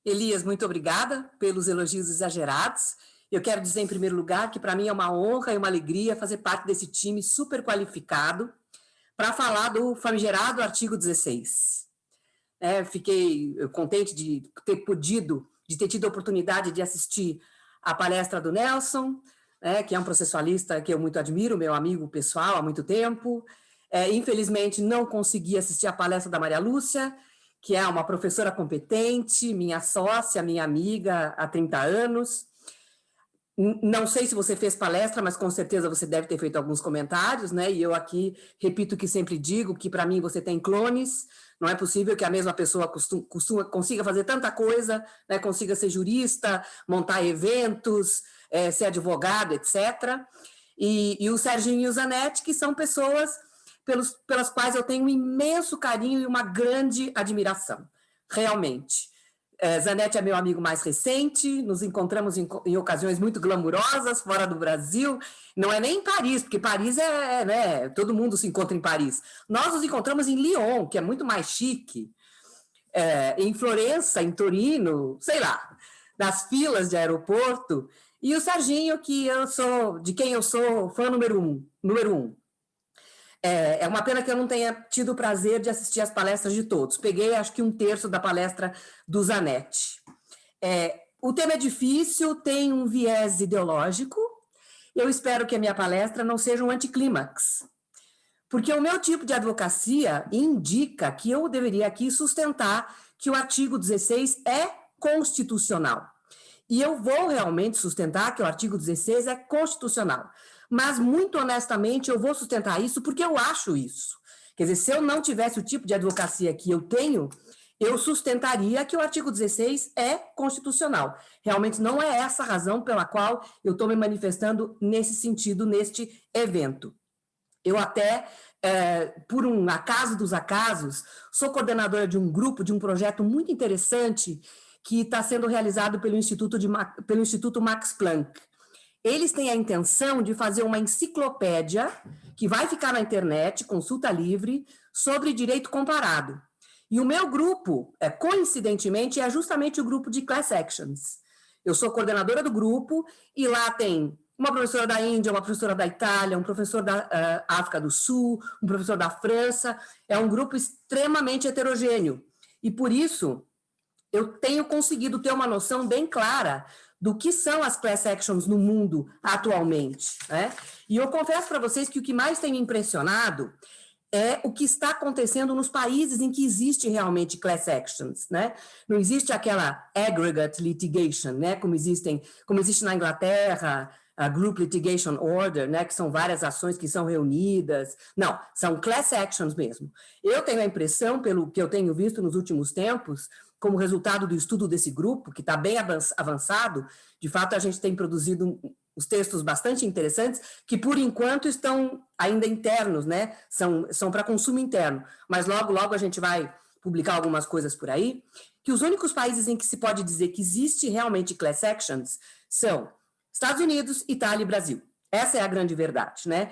Elias, muito obrigada pelos elogios exagerados. Eu quero dizer, em primeiro lugar, que para mim é uma honra e uma alegria fazer parte desse time super qualificado para falar do famigerado artigo 16. Fiquei contente de ter tido a oportunidade de assistir a palestra do Nelson, que é um processualista que eu muito admiro, meu amigo pessoal há muito tempo. Infelizmente, não consegui assistir a palestra da Maria Lúcia, que é uma professora competente, minha sócia, minha amiga há 30 anos. Não sei se você fez palestra, mas com certeza você deve ter feito alguns comentários, né? E eu aqui repito o que sempre digo, que para mim você tem clones, não é possível que a mesma pessoa consiga fazer tanta coisa, né? Consiga ser jurista, montar eventos, ser advogado, etc. E o Serginho e o Zanetti, que são pessoas pelas quais eu tenho um imenso carinho e uma grande admiração, realmente. Zanetti é meu amigo mais recente, nos encontramos em ocasiões muito glamourosas fora do Brasil, não é nem em Paris, porque Paris né, todo mundo se encontra em Paris. Nós nos encontramos em Lyon, que é muito mais chique, em Florença, em Torino, sei lá, nas filas de aeroporto, e o Serginho, de quem eu sou fã número um. É uma pena que eu não tenha tido o prazer de assistir as palestras de todos. Peguei, acho que 1/3 da palestra do Zanetti. O tema é difícil, tem um viés ideológico. Eu espero que a minha palestra não seja um anticlímax, porque o meu tipo de advocacia indica que eu deveria aqui sustentar que o artigo 16 é constitucional. E eu vou realmente sustentar que o artigo 16 é constitucional. Mas, muito honestamente, eu vou sustentar isso porque eu acho isso. Quer dizer, se eu não tivesse o tipo de advocacia que eu tenho, eu sustentaria que o artigo 16 é constitucional. Realmente não é essa a razão pela qual eu estou me manifestando nesse sentido, neste evento. Eu até, por um acaso dos acasos, sou coordenadora de um grupo, de um projeto muito interessante que está sendo realizado pelo Instituto Max Planck. Eles têm a intenção de fazer uma enciclopédia que vai ficar na internet, consulta livre, sobre direito comparado. E o meu grupo, coincidentemente, é justamente o grupo de Class Actions. Eu sou coordenadora do grupo e lá tem uma professora da Índia, uma professora da Itália, um professor da África do Sul, um professor da França. É um grupo extremamente heterogêneo. E por isso, eu tenho conseguido ter uma noção bem clara do que são as class actions no mundo atualmente, né? E eu confesso para vocês que o que mais tem me impressionado é o que está acontecendo nos países em que existe realmente class actions, né? Não existe aquela aggregate litigation, né? Como existe na Inglaterra, a Group Litigation Order, né? Que são várias ações que são reunidas. Não, são class actions mesmo. Eu tenho a impressão, pelo que eu tenho visto nos últimos tempos, como resultado do estudo desse grupo, que está bem avançado, de fato a gente tem produzido os textos bastante interessantes, que por enquanto estão ainda internos, né? São para consumo interno, mas logo a gente vai publicar algumas coisas por aí, que os únicos países em que se pode dizer que existe realmente class actions são Estados Unidos, Itália e Brasil. Essa é a grande verdade, né?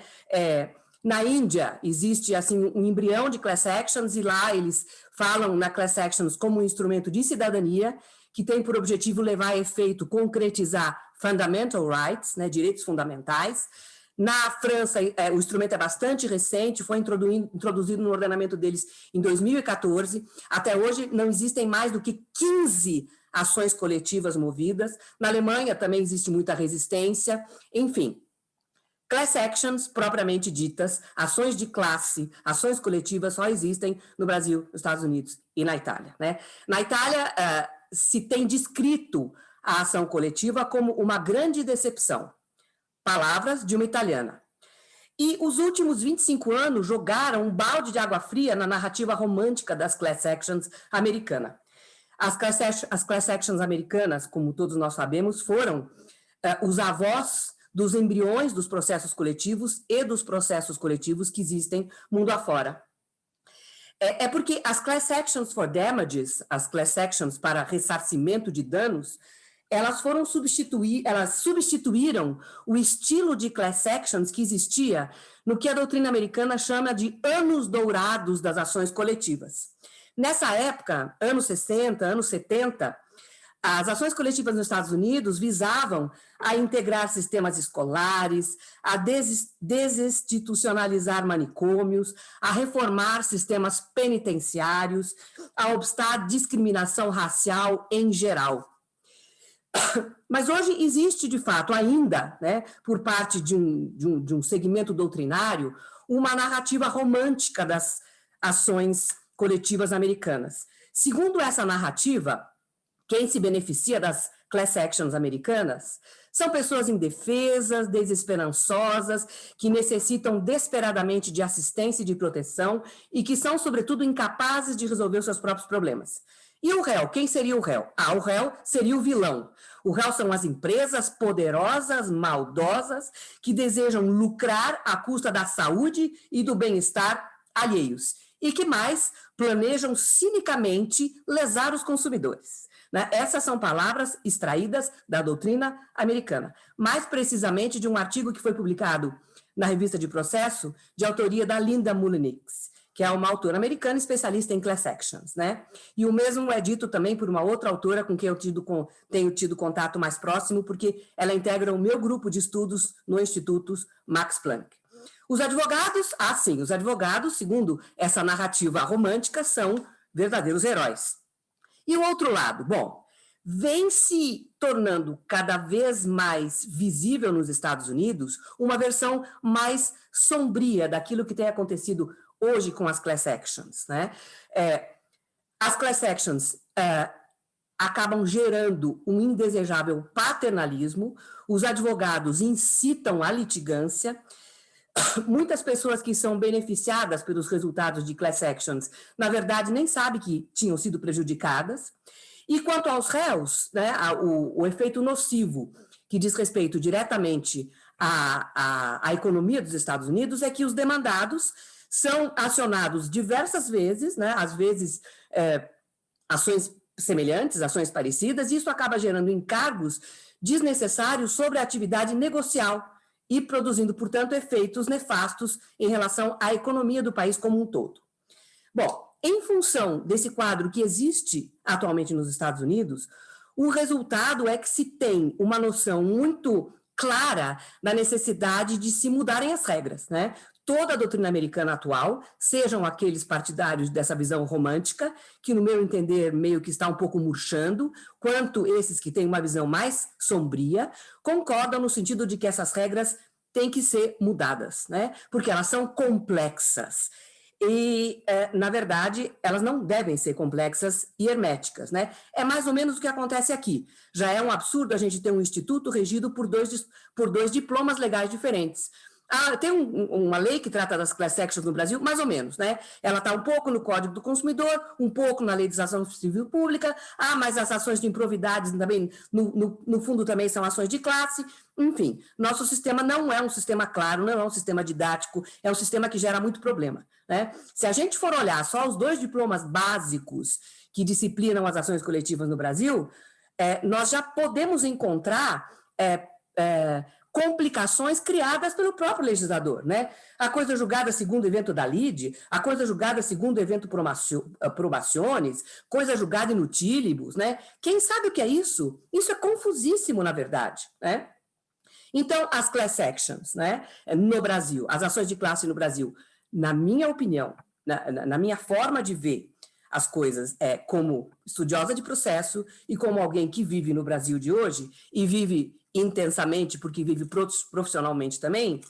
Na Índia, existe assim, um embrião de class actions, e lá eles falam na class actions como um instrumento de cidadania, que tem por objetivo levar a efeito, concretizar fundamental rights, né, direitos fundamentais. Na França, o instrumento é bastante recente, foi introduzido no ordenamento deles em 2014. Até hoje, não existem mais do que 15 ações coletivas movidas. Na Alemanha também existe muita resistência, enfim. Class actions, propriamente ditas, ações de classe, ações coletivas só existem no Brasil, nos Estados Unidos e na Itália, né? Na Itália, se tem descrito a ação coletiva como uma grande decepção. Palavras de uma italiana. E os últimos 25 anos jogaram um balde de água fria na narrativa romântica das class actions americanas. As class actions americanas, como todos nós sabemos, foram os avós dos embriões dos processos coletivos e dos processos coletivos que existem mundo afora. Porque as class actions for damages, as class actions para ressarcimento de danos, elas substituíram o estilo de class actions que existia no que a doutrina americana chama de anos dourados das ações coletivas. Nessa época, anos 60, anos 70, As ações coletivas nos Estados Unidos visavam a integrar sistemas escolares, a desinstitucionalizar manicômios, a reformar sistemas penitenciários, a obstar discriminação racial em geral. Mas hoje existe, de fato, ainda, né, por parte de um segmento doutrinário, uma narrativa romântica das ações coletivas americanas. Segundo essa narrativa, quem se beneficia das class actions americanas são pessoas indefesas, desesperançosas, que necessitam desesperadamente de assistência e de proteção e que são, sobretudo, incapazes de resolver os seus próprios problemas. E o réu? Quem seria o réu? O réu seria o vilão. O réu são as empresas poderosas, maldosas, que desejam lucrar à custa da saúde e do bem-estar alheios. E que mais planejam cinicamente lesar os consumidores. Né? Essas são palavras extraídas da doutrina americana, mais precisamente de um artigo que foi publicado na revista de Processo, de autoria da Linda Mullenix, que é uma autora americana especialista em class actions, né? E o mesmo é dito também por uma outra autora com quem eu tenho tido contato mais próximo, porque ela integra o meu grupo de estudos no Instituto Max Planck. Os advogados, os advogados, segundo essa narrativa romântica, são verdadeiros heróis. E o outro lado, bom, vem se tornando cada vez mais visível nos Estados Unidos uma versão mais sombria daquilo que tem acontecido hoje com as class actions, né? As class actions acabam gerando um indesejável paternalismo, os advogados incitam a litigância, muitas pessoas que são beneficiadas pelos resultados de class actions, na verdade, nem sabem que tinham sido prejudicadas. E quanto aos réus, né, o efeito nocivo que diz respeito diretamente à economia dos Estados Unidos é que os demandados são acionados diversas vezes, né, às vezes ações semelhantes, ações parecidas, e isso acaba gerando encargos desnecessários sobre a atividade negocial e produzindo, portanto, efeitos nefastos em relação à economia do país como um todo. Bom, em função desse quadro que existe atualmente nos Estados Unidos, o resultado é que se tem uma noção muito clara da necessidade de se mudarem as regras, né? Toda a doutrina americana atual, sejam aqueles partidários dessa visão romântica, que no meu entender meio que está um pouco murchando, quanto esses que têm uma visão mais sombria, concordam no sentido de que essas regras têm que ser mudadas, né? Porque elas são complexas. E, na verdade, elas não devem ser complexas e herméticas, né? É mais ou menos o que acontece aqui. Já é um absurdo a gente ter um instituto regido por dois diplomas legais diferentes. Tem uma lei que trata das class actions no Brasil, mais ou menos, né? Ela está um pouco no Código do Consumidor, um pouco na legislação civil pública, mas as ações de improvidade também, no fundo, também são ações de classe. Enfim, nosso sistema não é um sistema claro, não é um sistema didático, é um sistema que gera muito problema, né? Se a gente for olhar só os dois diplomas básicos que disciplinam as ações coletivas no Brasil, nós já podemos encontrar complicações criadas pelo próprio legislador, né? A coisa julgada segundo o evento da lide, a coisa julgada segundo o evento probationis, coisa julgada in utilibus, né? Quem sabe o que é isso? Isso é confusíssimo, na verdade, né? Então, as class actions, né, no Brasil, as ações de classe no Brasil, na minha opinião, na minha forma de ver as coisas, como estudiosa de processo e como alguém que vive no Brasil de hoje e vive intensamente, porque vive profissionalmente também,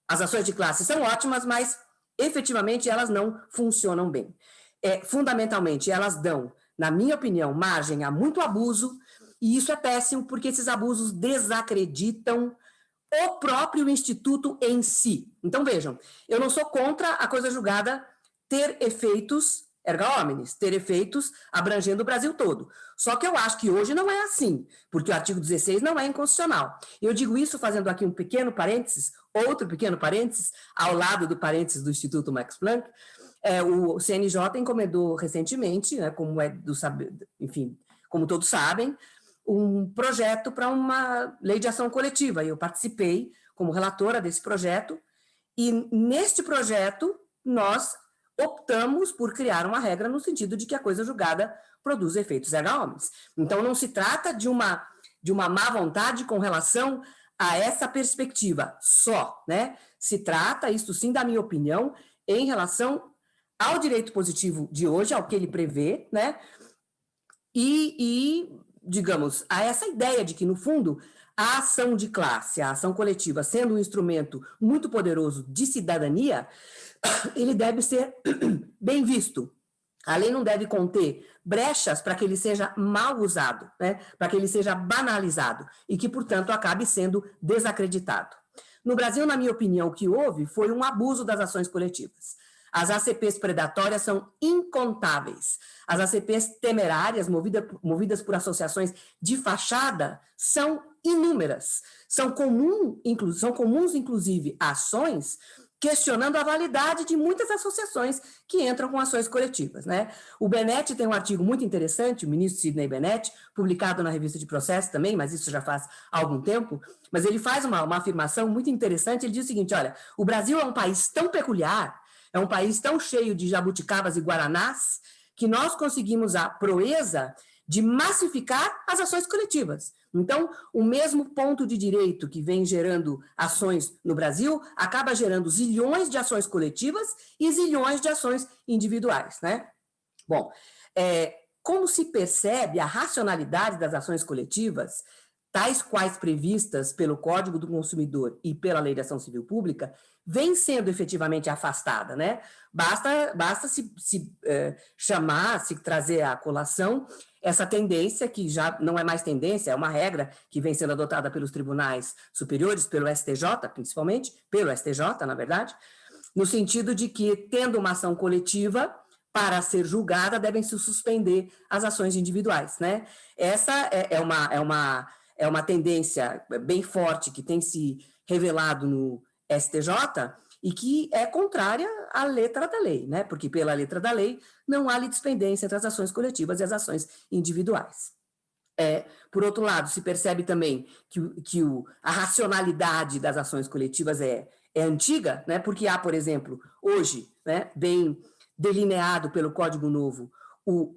as ações de classe são ótimas, mas efetivamente elas não funcionam bem. Fundamentalmente, elas dão, na minha opinião, margem a muito abuso, e isso é péssimo porque esses abusos desacreditam o próprio instituto em si. Então, vejam, eu não sou contra a coisa julgada ter efeitos erga omnes, ter efeitos abrangendo o Brasil todo. Só que eu acho que hoje não é assim, porque o artigo 16 não é inconstitucional. Eu digo isso fazendo aqui um pequeno parênteses, outro pequeno parênteses, ao lado do parênteses do Instituto Max Planck. O CNJ encomendou recentemente, né, enfim, como todos sabem, um projeto para uma lei de ação coletiva. Eu participei como relatora desse projeto, e neste projeto nós optamos por criar uma regra no sentido de que a coisa julgada produz efeitos erga omnes. Então, não se trata de uma má vontade com relação a essa perspectiva só, né? Se trata, isto sim, da minha opinião, em relação ao direito positivo de hoje, ao que ele prevê, né? Digamos, a essa ideia de que, no fundo, a ação de classe, a ação coletiva, sendo um instrumento muito poderoso de cidadania, ele deve ser bem visto. A lei não deve conter brechas para que ele seja mal usado, né? Para que ele seja banalizado e que, portanto, acabe sendo desacreditado. No Brasil, na minha opinião, o que houve foi um abuso das ações coletivas. As ACPs predatórias são incontáveis. As ACPs temerárias, movidas por associações de fachada, são inúmeras. São comuns, inclusive, ações questionando a validade de muitas associações que entram com ações coletivas, né? O Benetti tem um artigo muito interessante, o ministro Sidney Benetti, publicado na revista de Processo também, mas isso já faz algum tempo, mas ele faz uma afirmação muito interessante, ele diz o seguinte, olha, o Brasil é um país tão peculiar, é um país tão cheio de jabuticabas e guaranás, que nós conseguimos a proeza de massificar as ações coletivas. Então, o mesmo ponto de direito que vem gerando ações no Brasil acaba gerando zilhões de ações coletivas e zilhões de ações individuais, né? Bom, como se percebe a racionalidade das ações coletivas, tais quais previstas pelo Código do Consumidor e pela Lei de Ação Civil Pública, vem sendo efetivamente afastada, né? Basta se trazer à colação essa tendência, que já não é mais tendência, é uma regra que vem sendo adotada pelos tribunais superiores, pelo STJ, principalmente, pelo STJ, na verdade, no sentido de que, tendo uma ação coletiva, para ser julgada, devem se suspender as ações individuais, né? Essa é uma tendência bem forte que tem se revelado no STJ e que é contrária à letra da lei, né? Porque pela letra da lei não há litispendência entre as ações coletivas e as ações individuais. Por outro lado, se percebe também que a racionalidade das ações coletivas é antiga, né? Porque há, por exemplo, hoje, né, bem delineado pelo Código Novo, o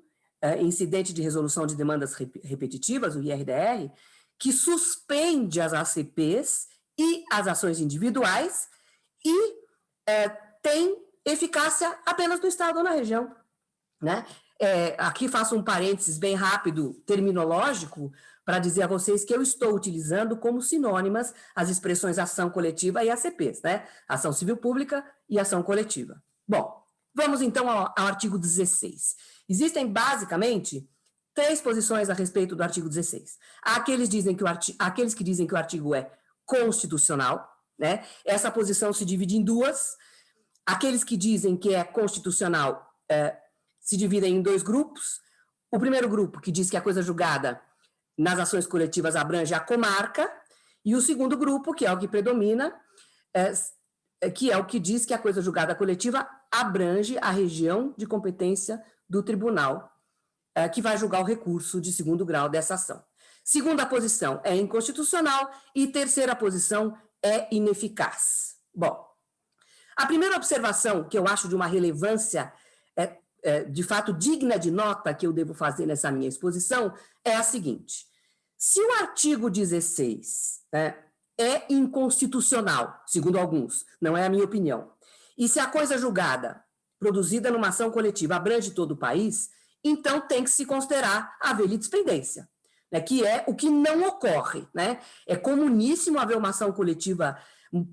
incidente de resolução de demandas repetitivas, o IRDR, que suspende as ACPs e as ações individuais e tem eficácia apenas no Estado ou na região, né? Aqui faço um parênteses bem rápido, terminológico, para dizer a vocês que eu estou utilizando como sinônimas as expressões ação coletiva e ACPs, né? Ação civil pública e ação coletiva. Bom, vamos então ao artigo 16. Existem basicamente 3 posições a respeito do artigo 16. Há aqueles que dizem que o artigo é constitucional, né? Essa posição se divide em 2. Aqueles que dizem que é constitucional se dividem em 2 grupos. O primeiro grupo, que diz que a coisa julgada nas ações coletivas abrange a comarca, e o segundo grupo, que é o que predomina, que é o que diz que a coisa julgada coletiva abrange a região de competência do tribunal, que vai julgar o recurso de 2º grau dessa ação. Segunda posição é inconstitucional e terceira posição é ineficaz. Bom, a primeira observação que eu acho de uma relevância de fato digna de nota que eu devo fazer nessa minha exposição é a seguinte: se o artigo 16 é inconstitucional, segundo alguns, não é a minha opinião, e se a coisa julgada, produzida numa ação coletiva, abrange todo o país, então tem que se considerar haver litispendência, né, que é o que não ocorre, né? É comuníssimo haver uma ação coletiva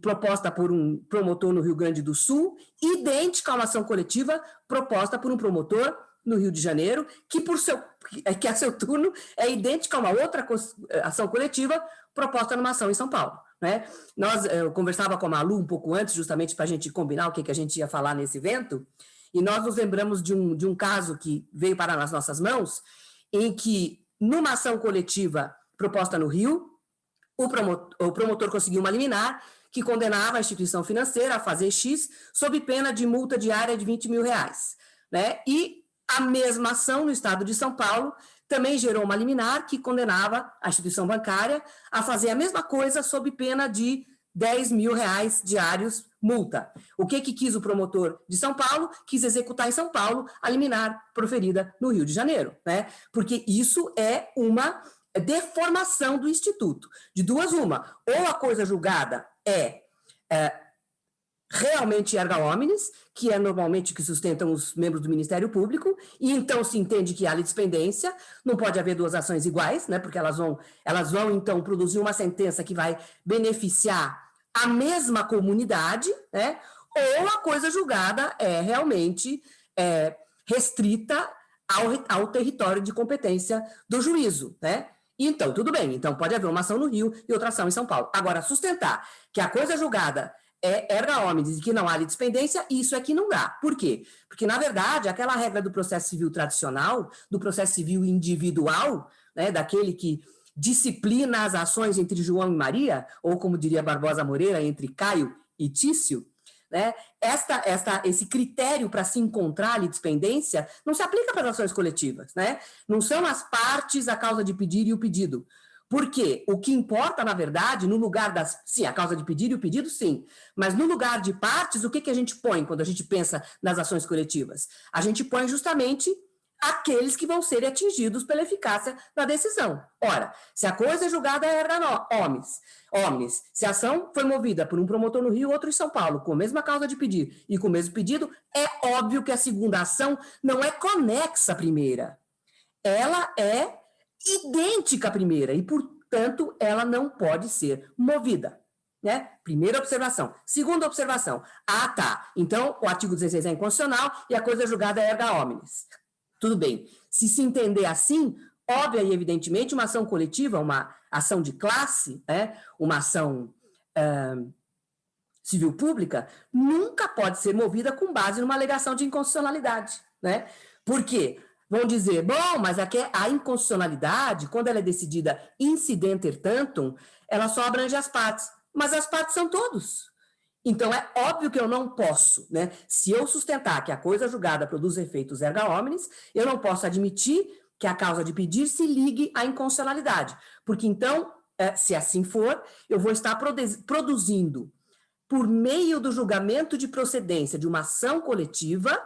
proposta por um promotor no Rio Grande do Sul, idêntica a uma ação coletiva proposta por um promotor no Rio de Janeiro, que a seu turno é idêntica a uma outra ação coletiva proposta numa ação em São Paulo, né? Eu conversava com a Malu um pouco antes, justamente para a gente combinar o que a gente ia falar nesse evento, e nós nos lembramos de um caso que veio parar nas nossas mãos, em que, numa ação coletiva proposta no Rio, o promotor conseguiu uma liminar que condenava a instituição financeira a fazer X sob pena de multa diária de R$20 mil, né? E a mesma ação no estado de São Paulo também gerou uma liminar que condenava a instituição bancária a fazer a mesma coisa sob pena de 10 mil reais diários multa. O que quis o promotor de São Paulo? Quis executar em São Paulo a liminar proferida no Rio de Janeiro, né? Porque isso é uma deformação do Instituto. De duas, uma. Ou a coisa julgada é realmente erga omnes, que é normalmente o que sustentam os membros do Ministério Público, e então se entende que há litisπendência, não pode haver duas ações iguais, né, porque elas vão então produzir uma sentença que vai beneficiar a mesma comunidade, né, ou a coisa julgada é realmente restrita ao território de competência do juízo, né? Então, tudo bem, então pode haver uma ação no Rio e outra ação em São Paulo. Agora, sustentar que a coisa julgada é erga omnes e que não há litisπendência, isso é que não dá. Por quê? Porque, na verdade, aquela regra do processo civil tradicional, do processo civil individual, né, daquele que disciplina as ações entre João e Maria, ou como diria Barbosa Moreira, entre Caio e Tício, né, esse critério para se encontrar a litisπendência não se aplica para as ações coletivas, né? Não são as partes a causa de pedir e o pedido. Porque o que importa, na verdade, no lugar das... Sim, a causa de pedir e o pedido, sim. Mas no lugar de partes, o que a gente põe quando a gente pensa nas ações coletivas? A gente põe justamente aqueles que vão ser atingidos pela eficácia da decisão. Ora, se a coisa é julgada erga omnes, se a ação foi movida por um promotor no Rio, outro em São Paulo, com a mesma causa de pedir e com o mesmo pedido, é óbvio que a segunda ação não é conexa à primeira. Ela é idêntica à primeira e, portanto, ela não pode ser movida. Né? Primeira observação. Segunda observação. Ah, tá. Então, o artigo 16 é inconstitucional e a coisa julgada é erga omnes. Tudo bem. Se entender assim, óbvia e evidentemente, uma ação coletiva, uma ação de classe, né? Uma ação civil pública, nunca pode ser movida com base numa alegação de inconstitucionalidade. Né? Por quê? Vão dizer, bom, mas a inconstitucionalidade, quando ela é decidida incidenter tantum, ela só abrange as partes. Mas as partes são todos. Então, é óbvio que eu não posso, né? Se eu sustentar que a coisa julgada produz efeitos erga omnes, eu não posso admitir que a causa de pedir se ligue à inconstitucionalidade. Porque, então, se assim for, eu vou estar produzindo, por meio do julgamento de procedência de uma ação coletiva,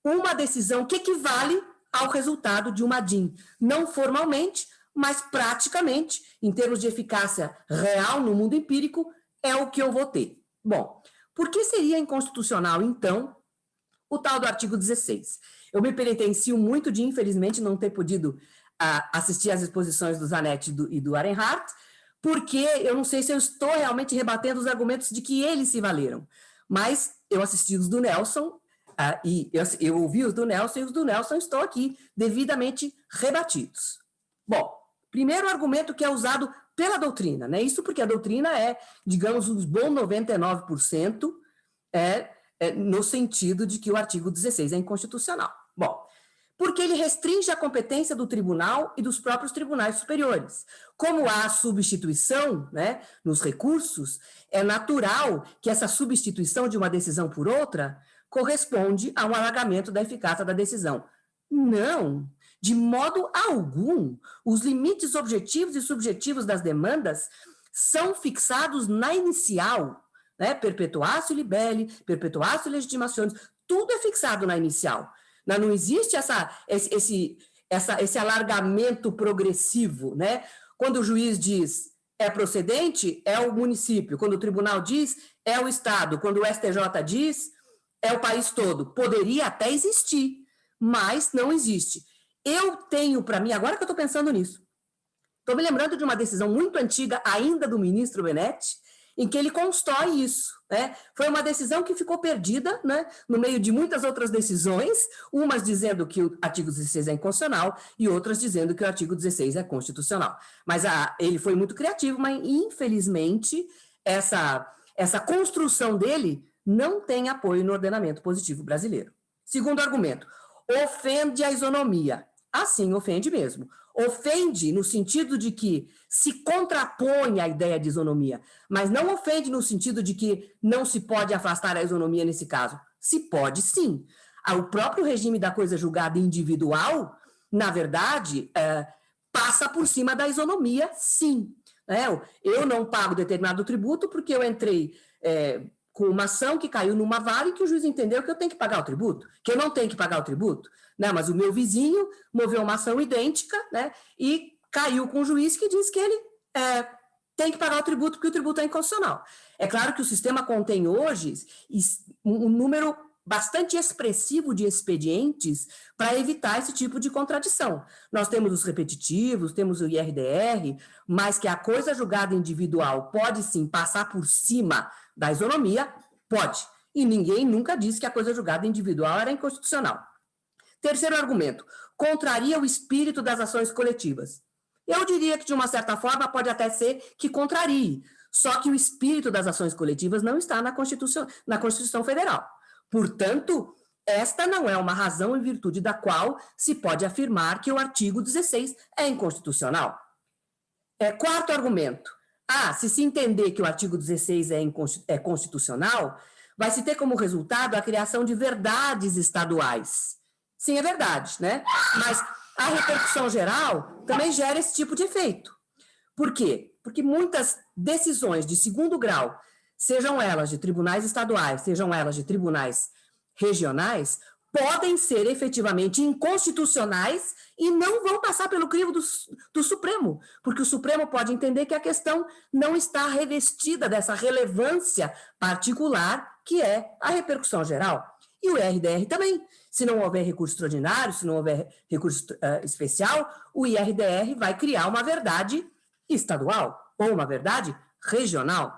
uma decisão que equivale ao resultado de uma DIN. Não formalmente, mas praticamente, em termos de eficácia real no mundo empírico, é o que eu vou ter. Bom, por que seria inconstitucional, então, o tal do artigo 16? Eu me penitencio muito de, infelizmente, não ter podido assistir às exposições do Zanetti e do Arenhardt, porque eu não sei se eu estou realmente rebatendo os argumentos de que eles se valeram, mas eu assisti os do Nelson, e eu ouvi os do Nelson, e os do Nelson estão aqui devidamente rebatidos. Bom, primeiro argumento que é usado pela doutrina, né? Isso porque a doutrina é, digamos, uns bons 99% no sentido de que o artigo 16 é inconstitucional. Bom, porque ele restringe a competência do tribunal e dos próprios tribunais superiores. Como há substituição, né, nos recursos, é natural que essa substituição de uma decisão por outra corresponde a um alargamento da eficácia da decisão. Não, de modo algum, os limites objetivos e subjetivos das demandas são fixados na inicial, né? Perpetuatio libelli, perpetuatio legitimationis, tudo é fixado na inicial. Não existe esse alargamento progressivo, né? Quando o juiz diz é procedente, é o município. Quando o tribunal diz, é o Estado. Quando o STJ diz, é o país todo. Poderia até existir, mas não existe. Eu tenho para mim, agora que eu estou pensando nisso, estou me lembrando de uma decisão muito antiga, ainda do ministro Benetti, em que ele constrói isso. Né? Foi uma decisão que ficou perdida, né, no meio de muitas outras decisões, umas dizendo que o artigo 16 é inconstitucional e outras dizendo que o artigo 16 é constitucional. Mas ele foi muito criativo, mas infelizmente essa construção dele não tem apoio no ordenamento positivo brasileiro. Segundo argumento, ofende a isonomia. Assim, ofende mesmo. Ofende no sentido de que se contrapõe à ideia de isonomia, mas não ofende no sentido de que não se pode afastar a isonomia nesse caso. Se pode, sim. O próprio regime da coisa julgada individual, na verdade, passa por cima da isonomia, sim. né? Eu não pago determinado tributo porque eu entrei com uma ação que caiu numa vara e que o juiz entendeu que eu tenho que pagar o tributo, que eu não tenho que pagar o tributo, né? Mas o meu vizinho moveu uma ação idêntica, né? E caiu com o juiz que diz que ele tem que pagar o tributo porque o tributo é inconstitucional. É claro que o sistema contém hoje um número bastante expressivo de expedientes para evitar esse tipo de contradição. Nós temos os repetitivos, temos o IRDR, mas que a coisa julgada individual pode sim passar por cima da isonomia, pode. E ninguém nunca disse que a coisa julgada individual era inconstitucional. Terceiro argumento, contraria o espírito das ações coletivas. Eu diria que, de uma certa forma, pode até ser que contrarie, só que o espírito das ações coletivas não está na Constituição Federal. Portanto, esta não é uma razão em virtude da qual se pode afirmar que o artigo 16 é inconstitucional. Quarto argumento. Se entender que o artigo 16 é constitucional, vai se ter como resultado a criação de verdades estaduais. Sim, é verdade, né? Mas a repercussão geral também gera esse tipo de efeito. Por quê? Porque muitas decisões de segundo grau, sejam elas de tribunais estaduais, sejam elas de tribunais regionais, podem ser efetivamente inconstitucionais e não vão passar pelo crivo do Supremo, porque o Supremo pode entender que a questão não está revestida dessa relevância particular que é a repercussão geral. E o IRDR também. Se não houver recurso extraordinário, se não houver recurso especial, o IRDR vai criar uma verdade estadual ou uma verdade regional.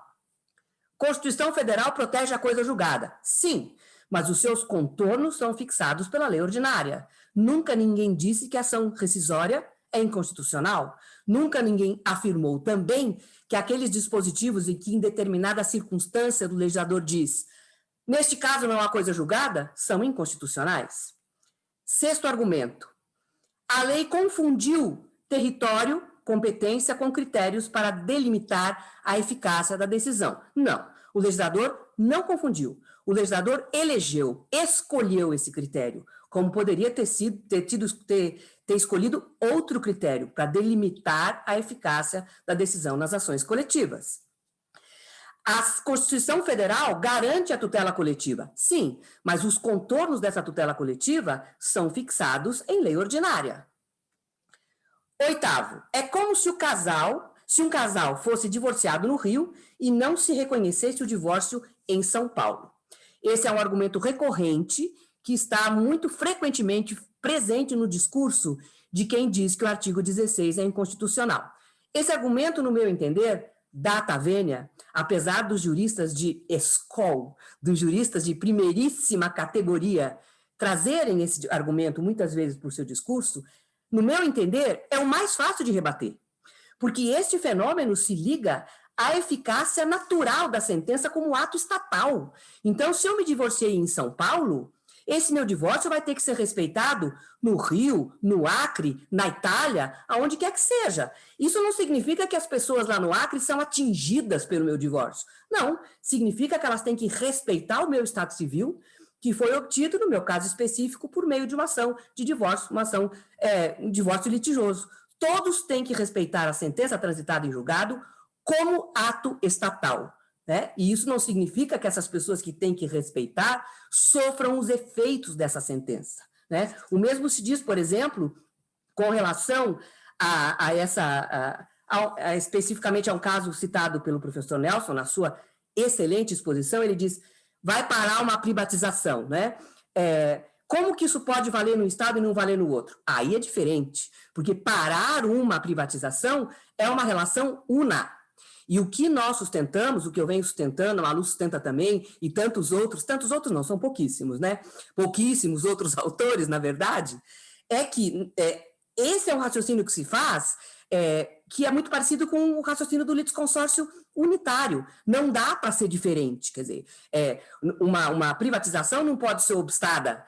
Constituição Federal protege a coisa julgada. Sim, mas os seus contornos são fixados pela lei ordinária. Nunca ninguém disse que a ação rescisória é inconstitucional. Nunca ninguém afirmou também que aqueles dispositivos em que, em determinada circunstância, o legislador diz neste caso não há coisa julgada, são inconstitucionais. Sexto argumento. A lei confundiu território, competência com critérios para delimitar a eficácia da decisão. Não, o legislador não confundiu. O legislador escolheu esse critério, como poderia ter escolhido outro critério para delimitar a eficácia da decisão nas ações coletivas. A Constituição Federal garante a tutela coletiva, sim, mas os contornos dessa tutela coletiva são fixados em lei ordinária. Oitavo, é como se um casal fosse divorciado no Rio e não se reconhecesse o divórcio em São Paulo. Esse é um argumento recorrente que está muito frequentemente presente no discurso de quem diz que o artigo 16 é inconstitucional. Esse argumento, no meu entender, data vênia, apesar dos juristas de escola, dos juristas de primeiríssima categoria, trazerem esse argumento muitas vezes por seu discurso, no meu entender, é o mais fácil de rebater, porque este fenômeno se liga à eficácia natural da sentença como ato estatal. Então, se eu me divorciei em São Paulo, esse meu divórcio vai ter que ser respeitado no Rio, no Acre, na Itália, aonde quer que seja. Isso não significa que as pessoas lá no Acre são atingidas pelo meu divórcio. Não, significa que elas têm que respeitar o meu estado civil, que foi obtido, no meu caso específico, por meio de uma ação de divórcio, um divórcio litigioso. Todos têm que respeitar a sentença transitada em julgado como ato estatal. Né? E isso não significa que essas pessoas que têm que respeitar sofram os efeitos dessa sentença. Né? O mesmo se diz, por exemplo, com relação especificamente a um caso citado pelo professor Nelson, na sua excelente exposição, ele diz, vai parar uma privatização, né? Como que isso pode valer num estado e não valer no outro? Aí é diferente, porque parar uma privatização é uma relação una. E o que nós sustentamos, o que eu venho sustentando, a Malu sustenta também, e tantos outros não, são pouquíssimos, né? Pouquíssimos outros autores, na verdade, é que esse é um raciocínio que se faz, que é muito parecido com o raciocínio do litisconsórcio unitário. Não dá para ser diferente, quer dizer, uma privatização não pode ser obstada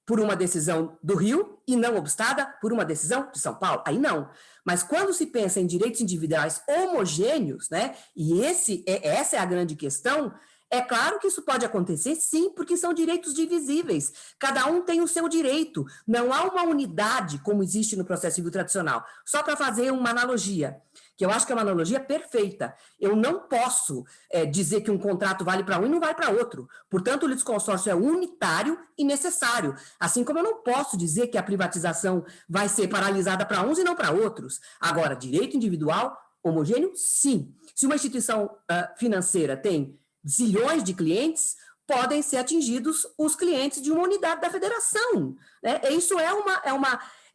por uma decisão do Rio e não obstada por uma decisão de São Paulo. Aí não. Mas quando se pensa em direitos individuais homogêneos, né, e essa é a grande questão, É claro que isso pode acontecer, sim, porque são direitos divisíveis. Cada um tem o seu direito. Não há uma unidade, como existe no processo civil tradicional. Só para fazer uma analogia, que eu acho que é uma analogia perfeita. Eu não posso dizer que um contrato vale para um e não vale para outro. Portanto, o litisconsórcio é unitário e necessário. Assim como eu não posso dizer que a privatização vai ser paralisada para uns e não para outros. Agora, direito individual homogêneo, sim. Se uma instituição financeira tem zilhões de clientes, podem ser atingidos os clientes de uma unidade da federação. Né? Isso é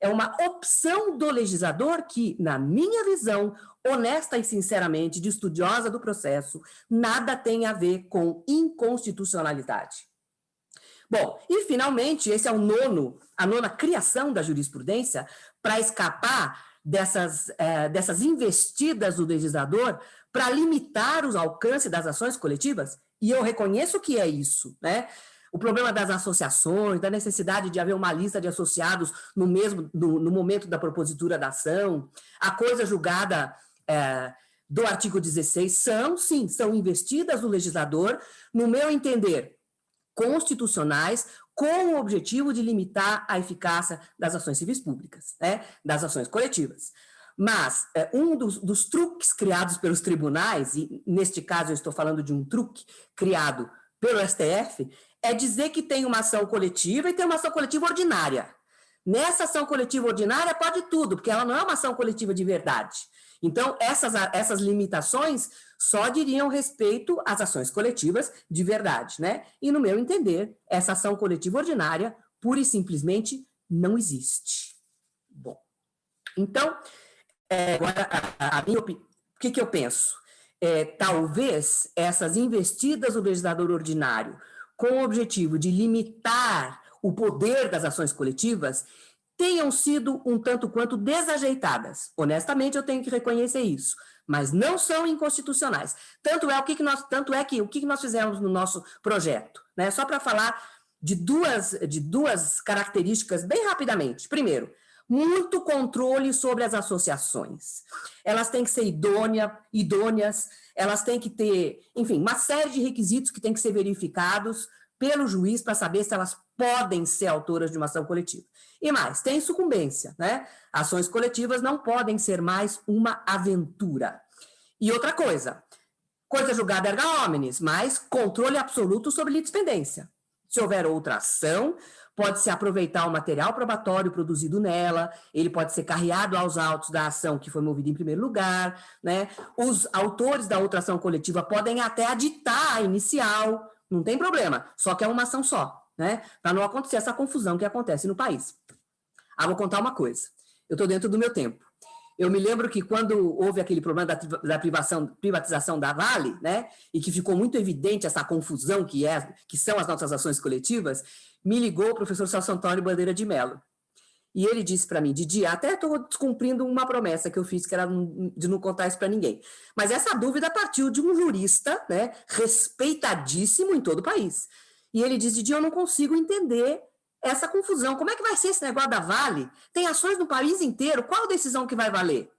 uma opção do legislador que, na minha visão, honesta e sinceramente, de estudiosa do processo, nada tem a ver com inconstitucionalidade. Bom, e finalmente, esse é a nona criação da jurisprudência para escapar dessas investidas do legislador para limitar os alcances das ações coletivas, e eu reconheço que é isso, né? O problema das associações, da necessidade de haver uma lista de associados no momento da propositura da ação, a coisa julgada do artigo 16 são investidas do legislador, no meu entender, constitucionais, com o objetivo de limitar a eficácia das ações civis públicas, né, das ações coletivas. Mas um dos truques criados pelos tribunais, e neste caso eu estou falando de um truque criado pelo STF, é dizer que tem uma ação coletiva e tem uma ação coletiva ordinária. Nessa ação coletiva ordinária pode tudo, porque ela não é uma ação coletiva de verdade. Então, essas limitações só diriam respeito às ações coletivas de verdade, né? E, no meu entender, essa ação coletiva ordinária, pura e simplesmente, não existe. Bom, então, agora, o que eu penso? Talvez essas investidas do legislador ordinário com o objetivo de limitar o poder das ações coletivas tenham sido um tanto quanto desajeitadas. Honestamente, eu tenho que reconhecer isso, mas não são inconstitucionais. Tanto é o que nós fizemos no nosso projeto, né? Só para falar de duas características bem rapidamente. Primeiro, muito controle sobre as associações. Elas têm que ser idôneas, elas têm que ter, enfim, uma série de requisitos que têm que ser verificados pelo juiz para saber se elas podem ser autoras de uma ação coletiva. E mais, tem sucumbência, né? Ações coletivas não podem ser mais uma aventura. E outra coisa julgada erga omnes, mas controle absoluto sobre litispendência. Se houver outra ação, pode-se aproveitar o material probatório produzido nela, ele pode ser carreado aos autos da ação que foi movida em primeiro lugar, né? Os autores da outra ação coletiva podem até aditar a inicial, não tem problema, só que é uma ação só, né? Para não acontecer essa confusão que acontece no país. Vou contar uma coisa, eu estou dentro do meu tempo. Eu me lembro que quando houve aquele problema da privatização da Vale, né, e que ficou muito evidente essa confusão que são as nossas ações coletivas, me ligou o professor Celso Antônio Bandeira de Mello. E ele disse para mim, Didi, até estou descumprindo uma promessa que eu fiz, que era de não contar isso para ninguém. Mas essa dúvida partiu de um jurista, né, respeitadíssimo em todo o país. E ele disse, Didi, eu não consigo entender essa confusão. Como é que vai ser esse negócio da Vale? Tem ações no país inteiro, qual decisão que vai valer?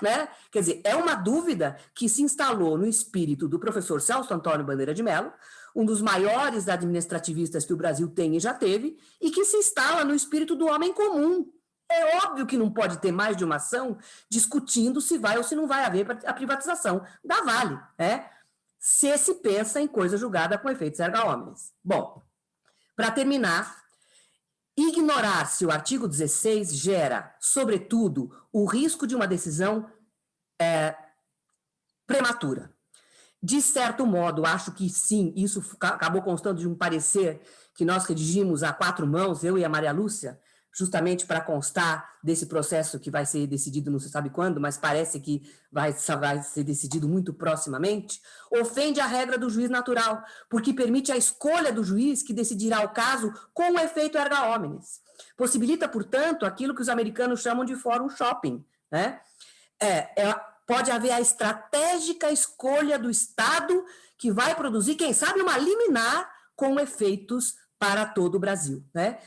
Né? Quer dizer, é uma dúvida que se instalou no espírito do professor Celso Antônio Bandeira de Mello, um dos maiores administrativistas que o Brasil tem e já teve, e que se instala no espírito do homem comum. É óbvio que não pode ter mais de uma ação discutindo se vai ou se não vai haver a privatização da Vale, né? Se pensa em coisa julgada com efeitos erga omnes. Bom, para terminar, ignorar se o artigo 16 gera, sobretudo, o risco de uma decisão prematura. De certo modo, acho que sim, isso acabou constando de um parecer que nós redigimos a 4 mãos, eu e a Maria Lúcia, justamente para constar desse processo que vai ser decidido não se sabe quando, mas parece que vai ser decidido muito proximamente, ofende a regra do juiz natural, porque permite a escolha do juiz que decidirá o caso com o efeito erga omnes. Possibilita, portanto, aquilo que os americanos chamam de fórum shopping, né? Pode haver a estratégica escolha do Estado que vai produzir, quem sabe, uma liminar com efeitos para todo o Brasil, né?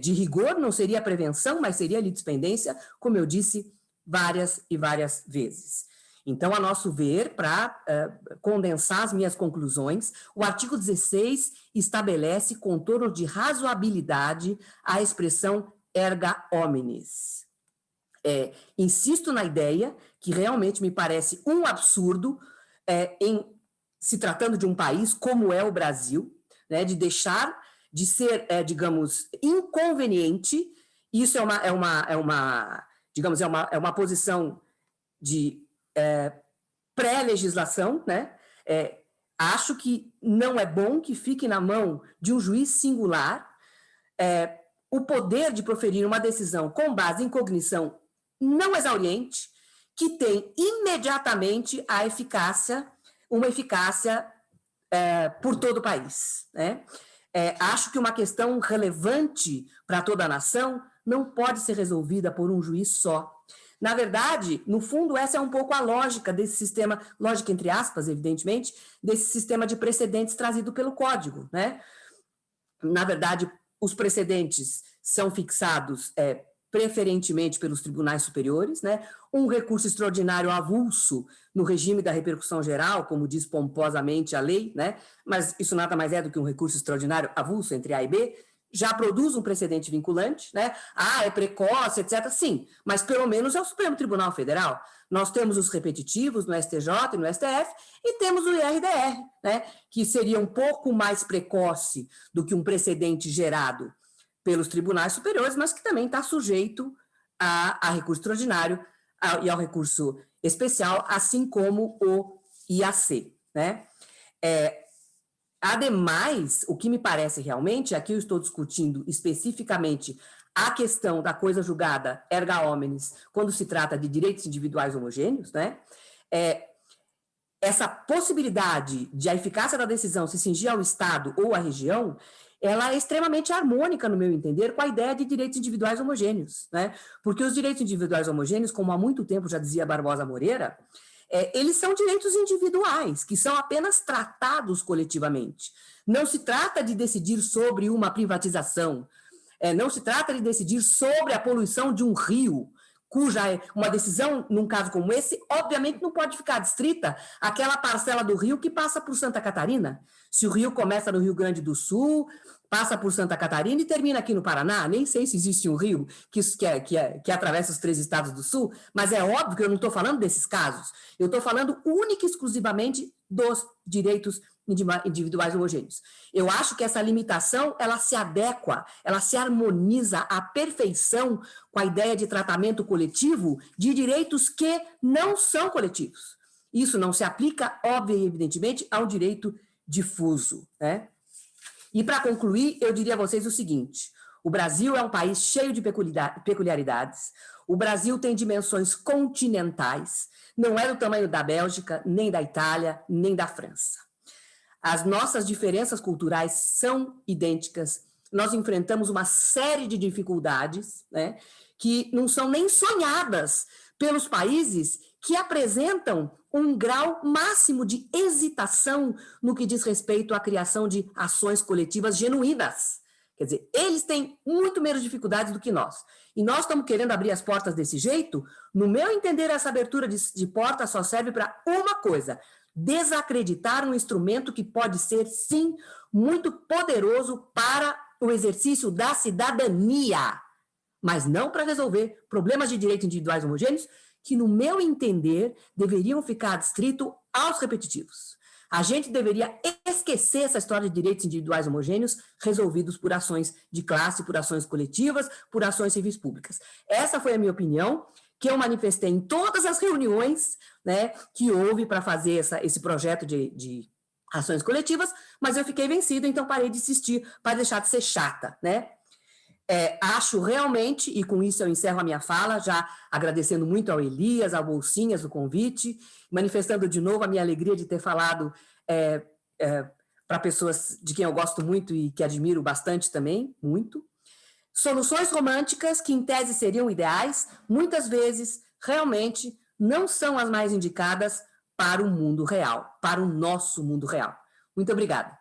De rigor, não seria prevenção, mas seria litispendência, como eu disse várias e várias vezes. Então, a nosso ver, para condensar as minhas conclusões, o artigo 16 estabelece contorno de razoabilidade à expressão erga omnes. Insisto na ideia, que realmente me parece um absurdo, em se tratando de um país como é o Brasil, né, de deixar de ser, digamos, inconveniente. Isso é uma posição de pré-legislação, né? Acho que não é bom que fique na mão de um juiz singular o poder de proferir uma decisão com base em cognição não exauriente, que tem imediatamente uma eficácia por todo o país, né? Acho que uma questão relevante para toda a nação não pode ser resolvida por um juiz só. Na verdade, no fundo, essa é um pouco a lógica desse sistema, lógica entre aspas, evidentemente, desse sistema de precedentes trazido pelo Código, né? Na verdade, os precedentes são fixados preferentemente pelos tribunais superiores, né? Um recurso extraordinário avulso no regime da repercussão geral, como diz pomposamente a lei, né? Mas isso nada mais é do que um recurso extraordinário avulso entre A e B, já produz um precedente vinculante, né? É precoce, etc. Sim, mas pelo menos é o Supremo Tribunal Federal. Nós temos os repetitivos no STJ e no STF e temos o IRDR, né? Que seria um pouco mais precoce do que um precedente gerado pelos tribunais superiores, mas que também está sujeito a recurso extraordinário e ao recurso especial, assim como o IAC, né? Ademais, o que me parece realmente, aqui eu estou discutindo especificamente a questão da coisa julgada erga omnes, quando se trata de direitos individuais homogêneos, né? Essa possibilidade de a eficácia da decisão se cingir ao Estado ou à região, ela é extremamente harmônica, no meu entender, com a ideia de direitos individuais homogêneos, né? Porque os direitos individuais homogêneos, como há muito tempo já dizia Barbosa Moreira, eles são direitos individuais, que são apenas tratados coletivamente. Não se trata de decidir sobre uma privatização, não se trata de decidir sobre a poluição de um rio, cuja uma decisão, num caso como esse, obviamente não pode ficar adstrita àquela parcela do rio que passa por Santa Catarina. Se o rio começa no Rio Grande do Sul, passa por Santa Catarina e termina aqui no Paraná, nem sei se existe um rio que atravessa os 3 estados do Sul, mas é óbvio que eu não estou falando desses casos. Eu estou falando única e exclusivamente dos direitos individuais homogêneos. Eu acho que essa limitação, ela se adequa, ela se harmoniza à perfeição com a ideia de tratamento coletivo de direitos que não são coletivos. Isso não se aplica, óbvio e evidentemente, ao direito difuso, né? E para concluir, eu diria a vocês o seguinte: o Brasil é um país cheio de peculiaridades, o Brasil tem dimensões continentais, não é do tamanho da Bélgica, nem da Itália, nem da França. As nossas diferenças culturais são idênticas, nós enfrentamos uma série de dificuldades, né, que não são nem sonhadas pelos países que apresentam um grau máximo de hesitação no que diz respeito à criação de ações coletivas genuínas. Quer dizer, eles têm muito menos dificuldades do que nós. E nós estamos querendo abrir as portas desse jeito. No meu entender, essa abertura de porta só serve para uma coisa: desacreditar um instrumento que pode ser, sim, muito poderoso para o exercício da cidadania, mas não para resolver problemas de direitos individuais homogêneos que, no meu entender, deveriam ficar adstritos aos repetitivos. A gente deveria esquecer essa história de direitos individuais homogêneos resolvidos por ações de classe, por ações coletivas, por ações civis públicas. Essa foi a minha opinião, que eu manifestei em todas as reuniões, né, que houve para fazer esse projeto de ações coletivas, mas eu fiquei vencido, então parei de insistir para deixar de ser chata, né? Acho realmente, e com isso eu encerro a minha fala, já agradecendo muito ao Elias, ao Bolsinhas, o convite, manifestando de novo a minha alegria de ter falado para pessoas de quem eu gosto muito e que admiro bastante também, muito. Soluções românticas, que em tese seriam ideais, muitas vezes, realmente, não são as mais indicadas para o mundo real, para o nosso mundo real. Muito obrigada.